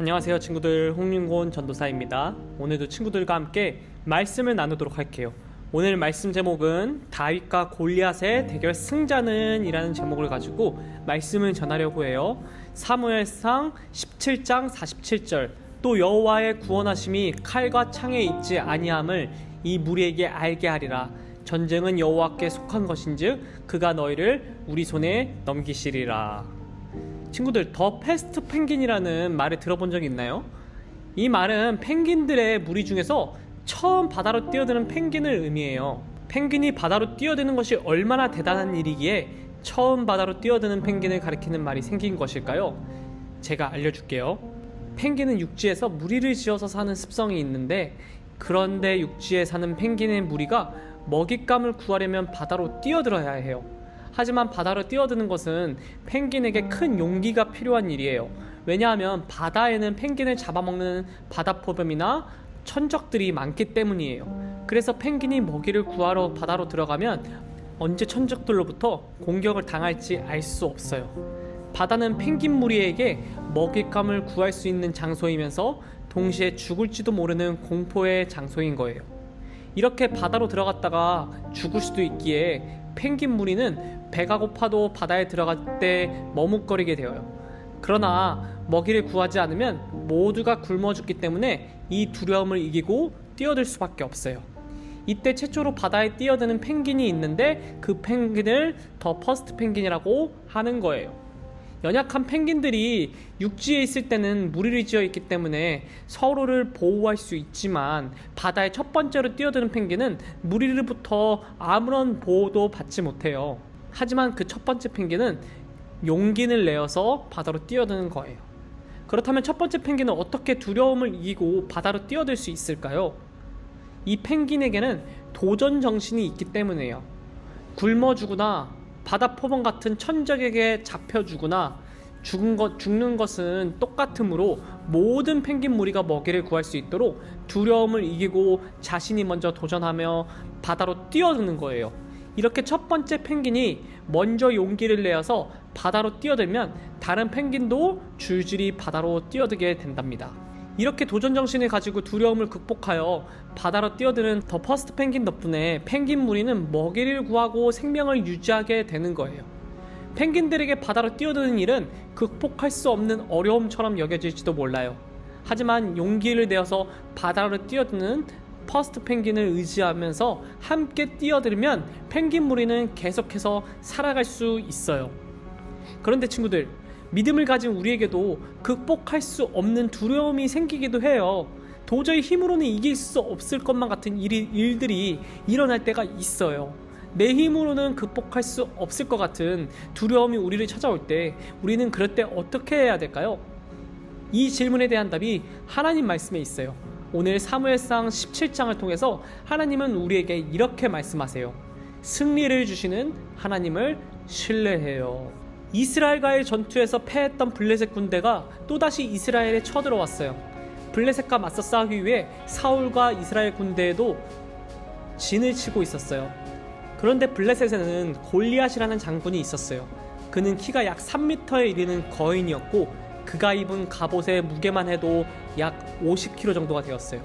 안녕하세요 친구들, 홍윤곤 전도사입니다. 오늘도 친구들과 함께 말씀을 나누도록 할게요. 오늘 말씀 제목은 다윗과 골리앗의 대결 승자는 이라는 제목을 가지고 말씀을 전하려고 해요. 사무엘상 17장 47절 또 여호와의 구원하심이 칼과 창에 있지 아니함을 이 무리에게 알게 하리라. 전쟁은 여호와께 속한 것인즉 그가 너희를 우리 손에 넘기시리라. 친구들, 더 패스트 펭귄이라는 말을 들어본 적이 있나요? 이 말은 펭귄들의 무리 중에서 처음 바다로 뛰어드는 펭귄을 의미해요. 펭귄이 바다로 뛰어드는 것이 얼마나 대단한 일이기에 처음 바다로 뛰어드는 펭귄을 가리키는 말이 생긴 것일까요? 제가 알려줄게요. 펭귄은 육지에서 무리를 지어서 사는 습성이 있는데, 그런데 육지에 사는 펭귄의 무리가 먹잇감을 구하려면 바다로 뛰어들어야 해요. 하지만 바다로 뛰어드는 것은 펭귄에게 큰 용기가 필요한 일이에요. 왜냐하면 바다에는 펭귄을 잡아먹는 바다표범이나 천적들이 많기 때문이에요. 그래서 펭귄이 먹이를 구하러 바다로 들어가면 언제 천적들로부터 공격을 당할지 알 수 없어요. 바다는 펭귄 무리에게 먹잇감을 구할 수 있는 장소이면서 동시에 죽을지도 모르는 공포의 장소인 거예요. 이렇게 바다로 들어갔다가 죽을 수도 있기에 펭귄 무리는 배가 고파도 바다에 들어갈 때 머뭇거리게 되어요. 그러나 먹이를 구하지 않으면 모두가 굶어 죽기 때문에 이 두려움을 이기고 뛰어들 수밖에 없어요. 이때 최초로 바다에 뛰어드는 펭귄이 있는데 그 펭귄을 더 퍼스트 펭귄이라고 하는 거예요. 연약한 펭귄들이 육지에 있을 때는 무리를 지어 있기 때문에 서로를 보호할 수 있지만 바다에 첫 번째로 뛰어드는 펭귄은 무리로부터 아무런 보호도 받지 못해요. 하지만 그 첫 번째 펭귄은 용기를 내어서 바다로 뛰어드는 거예요. 그렇다면 첫 번째 펭귄은 어떻게 두려움을 이기고 바다로 뛰어들 수 있을까요? 이 펭귄에게는 도전 정신이 있기 때문이에요. 굶어 죽거나 바다 표범 같은 천적에게 잡혀 죽거나 죽는 것은 똑같으므로 모든 펭귄 무리가 먹이를 구할 수 있도록 두려움을 이기고 자신이 먼저 도전하며 바다로 뛰어드는 거예요. 이렇게 첫 번째 펭귄이 먼저 용기를 내어서 바다로 뛰어들면 다른 펭귄도 줄줄이 바다로 뛰어들게 된답니다. 이렇게 도전 정신을 가지고 두려움을 극복하여 바다로 뛰어드는 더 퍼스트 펭귄 덕분에 펭귄 무리는 먹이를 구하고 생명을 유지하게 되는 거예요. 펭귄들에게 바다로 뛰어드는 일은 극복할 수 없는 어려움처럼 여겨질지도 몰라요. 하지만 용기를 내어서 바다로 뛰어드는 퍼스트 펭귄을 의지하면서 함께 뛰어들면 펭귄 무리는 계속해서 살아갈 수 있어요. 그런데 친구들, 믿음을 가진 우리에게도 극복할 수 없는 두려움이 생기기도 해요. 도저히 힘으로는 이길 수 없을 것만 같은 일들이 일어날 때가 있어요. 내 힘으로는 극복할 수 없을 것 같은 두려움이 우리를 찾아올 때 우리는 그럴 때 어떻게 해야 될까요? 이 질문에 대한 답이 하나님 말씀에 있어요. 오늘 사무엘상 17장을 통해서 하나님은 우리에게 이렇게 말씀하세요. 승리를 주시는 하나님을 신뢰해요. 이스라엘과의 전투에서 패했던 블레셋 군대가 또다시 이스라엘에 쳐들어왔어요. 블레셋과 맞서 싸우기 위해 사울과 이스라엘 군대에도 진을 치고 있었어요. 그런데 블레셋에는 골리앗이라는 장군이 있었어요. 그는 키가 약 3m에 이르는 거인이었고 그가 입은 갑옷의 무게만 해도 약 50kg 정도가 되었어요.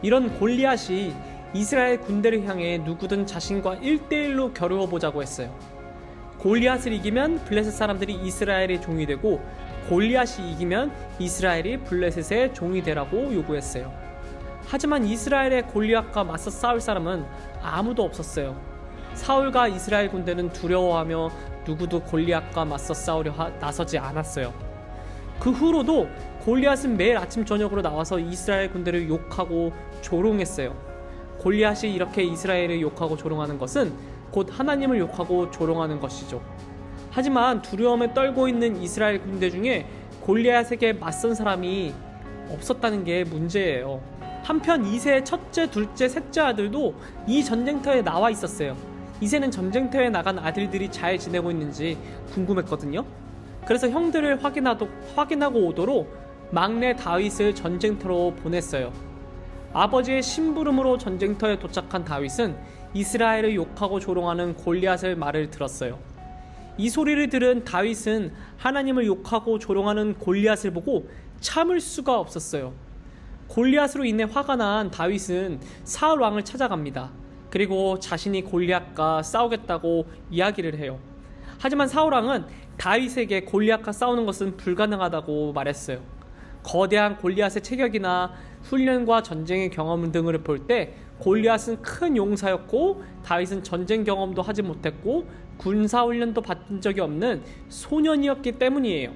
이런 골리앗이 이스라엘 군대를 향해 누구든 자신과 1대1로 겨루어보자고 했어요. 골리앗을 이기면 블레셋 사람들이 이스라엘의 종이 되고 골리앗이 이기면 이스라엘이 블레셋의 종이 되라고 요구했어요. 하지만 이스라엘의 골리앗과 맞서 싸울 사람은 아무도 없었어요. 사울과 이스라엘 군대는 두려워하며 누구도 골리앗과 맞서 싸우려 나서지 않았어요. 그 후로도 골리앗은 매일 아침 저녁으로 나와서 이스라엘 군대를 욕하고 조롱했어요. 골리앗이 이렇게 이스라엘을 욕하고 조롱하는 것은 곧 하나님을 욕하고 조롱하는 것이죠. 하지만 두려움에 떨고 있는 이스라엘 군대 중에 골리앗에게 맞선 사람이 없었다는 게 문제예요. 한편 이새의 첫째, 둘째, 셋째 아들도 이 전쟁터에 나와 있었어요. 이새는 전쟁터에 나간 아들들이 잘 지내고 있는지 궁금했거든요. 그래서 형들을 확인하고 오도록 막내 다윗을 전쟁터로 보냈어요. 아버지의 심부름으로 전쟁터에 도착한 다윗은 이스라엘을 욕하고 조롱하는 골리앗의 말을 들었어요. 이 소리를 들은 다윗은 하나님을 욕하고 조롱하는 골리앗을 보고 참을 수가 없었어요. 골리앗으로 인해 화가 난 다윗은 사울 왕을 찾아갑니다. 그리고 자신이 골리앗과 싸우겠다고 이야기를 해요. 하지만 사울 왕은 다윗에게 골리앗과 싸우는 것은 불가능하다고 말했어요. 거대한 골리앗의 체격이나 훈련과 전쟁의 경험 등을 볼 때 골리앗은 큰 용사였고 다윗은 전쟁 경험도 하지 못했고 군사 훈련도 받은 적이 없는 소년이었기 때문이에요.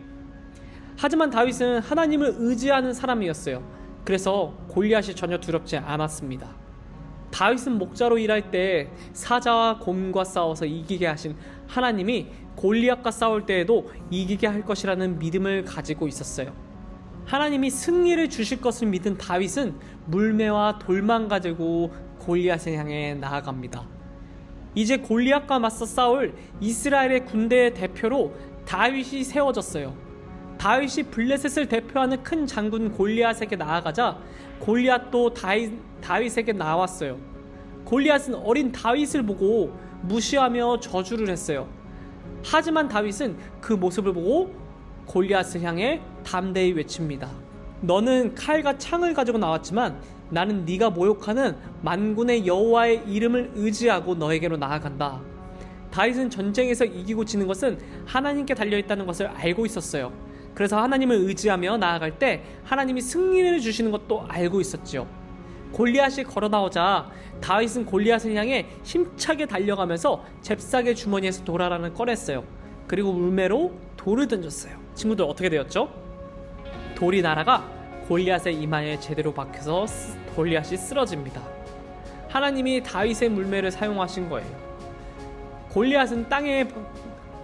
하지만 다윗은 하나님을 의지하는 사람이었어요. 그래서 골리앗이 전혀 두렵지 않았습니다. 다윗은 목자로 일할 때 사자와 곰과 싸워서 이기게 하신 하나님이 골리앗과 싸울 때에도 이기게 할 것이라는 믿음을 가지고 있었어요. 하나님이 승리를 주실 것을 믿은 다윗은 물매와 돌만 가지고 골리앗을 향해 나아갑니다. 이제 골리앗과 맞서 싸울 이스라엘의 군대의 대표로 다윗이 세워졌어요. 다윗이 블레셋을 대표하는 큰 장군 골리앗에게 나아가자 골리앗도 다윗에게 나왔어요. 골리앗은 어린 다윗을 보고 무시하며 저주를 했어요. 하지만 다윗은 그 모습을 보고 골리앗을 향해 담대히 외칩니다. 너는 칼과 창을 가지고 나왔지만 나는 네가 모욕하는 만군의 여호와의 이름을 의지하고 너에게로 나아간다. 다윗은 전쟁에서 이기고 지는 것은 하나님께 달려있다는 것을 알고 있었어요. 그래서 하나님을 의지하며 나아갈 때 하나님이 승리를 주시는 것도 알고 있었지요. 골리앗이 걸어 나오자 다윗은 골리앗을 향해 힘차게 달려가면서 잽싸게 주머니에서 돌 하나를 꺼냈어요. 그리고 물매로 돌을 던졌어요. 친구들 어떻게 되었죠? 돌이 날아가 골리앗의 이마에 제대로 박혀서 골리앗이 쓰러집니다. 하나님이 다윗의 물매를 사용하신 거예요. 골리앗은 땅에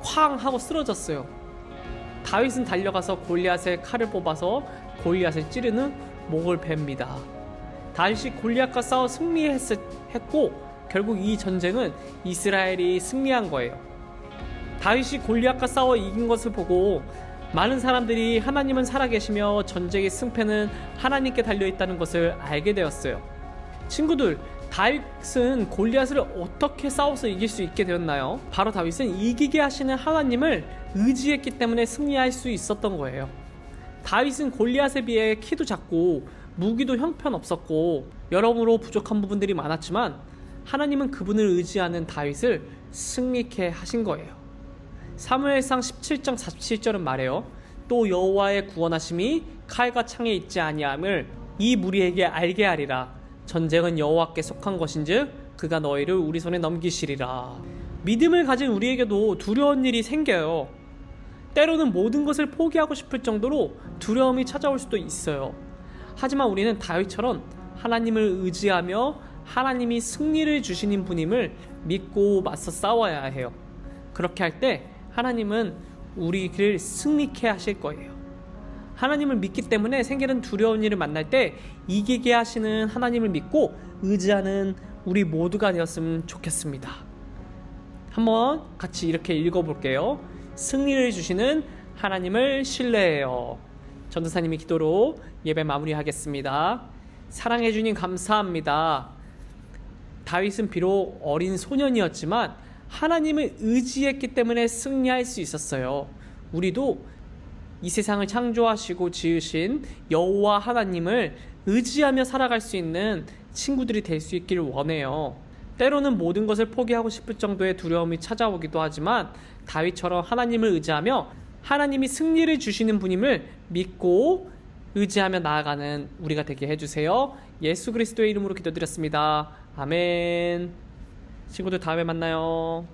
쾅 하고 쓰러졌어요. 다윗은 달려가서 골리앗의 칼을 뽑아서 골리앗을 찌르는 목을 베입니다. 다윗이 골리앗과 싸워 승리했고 결국 이 전쟁은 이스라엘이 승리한 거예요. 다윗이 골리앗과 싸워 이긴 것을 보고 많은 사람들이 하나님은 살아계시며 전쟁의 승패는 하나님께 달려있다는 것을 알게 되었어요. 친구들, 다윗은 골리앗을 어떻게 싸워서 이길 수 있게 되었나요? 바로 다윗은 이기게 하시는 하나님을 의지했기 때문에 승리할 수 있었던 거예요. 다윗은 골리앗에 비해 키도 작고 무기도 형편없었고 여러모로 부족한 부분들이 많았지만 하나님은 그분을 의지하는 다윗을 승리케 하신 거예요. 사무엘상 17장 47절은 말해요. 또 여호와의 구원하심이 칼과 창에 있지 아니함을 이 무리에게 알게 하리라. 전쟁은 여호와께 속한 것인즉 그가 너희를 우리 손에 넘기시리라. 믿음을 가진 우리에게도 두려운 일이 생겨요. 때로는 모든 것을 포기하고 싶을 정도로 두려움이 찾아올 수도 있어요. 하지만 우리는 다윗처럼 하나님을 의지하며 하나님이 승리를 주시는 분임을 믿고 맞서 싸워야 해요. 그렇게 할 때 하나님은 우리를 승리케 하실 거예요. 하나님을 믿기 때문에 생기는 두려운 일을 만날 때 이기게 하시는 하나님을 믿고 의지하는 우리 모두가 되었으면 좋겠습니다. 한번 같이 이렇게 읽어볼게요. 승리를 주시는 하나님을 신뢰해요. 전도사님이 기도로 예배 마무리하겠습니다. 사랑해 주님 감사합니다. 다윗은 비록 어린 소년이었지만 하나님을 의지했기 때문에 승리할 수 있었어요. 우리도 이 세상을 창조하시고 지으신 여호와 하나님을 의지하며 살아갈 수 있는 친구들이 될 수 있기를 원해요. 때로는 모든 것을 포기하고 싶을 정도의 두려움이 찾아오기도 하지만 다윗처럼 하나님을 의지하며 하나님이 승리를 주시는 분임을 믿고 의지하며 나아가는 우리가 되게 해주세요. 예수 그리스도의 이름으로 기도드렸습니다. 아멘. 친구들 다음에 만나요.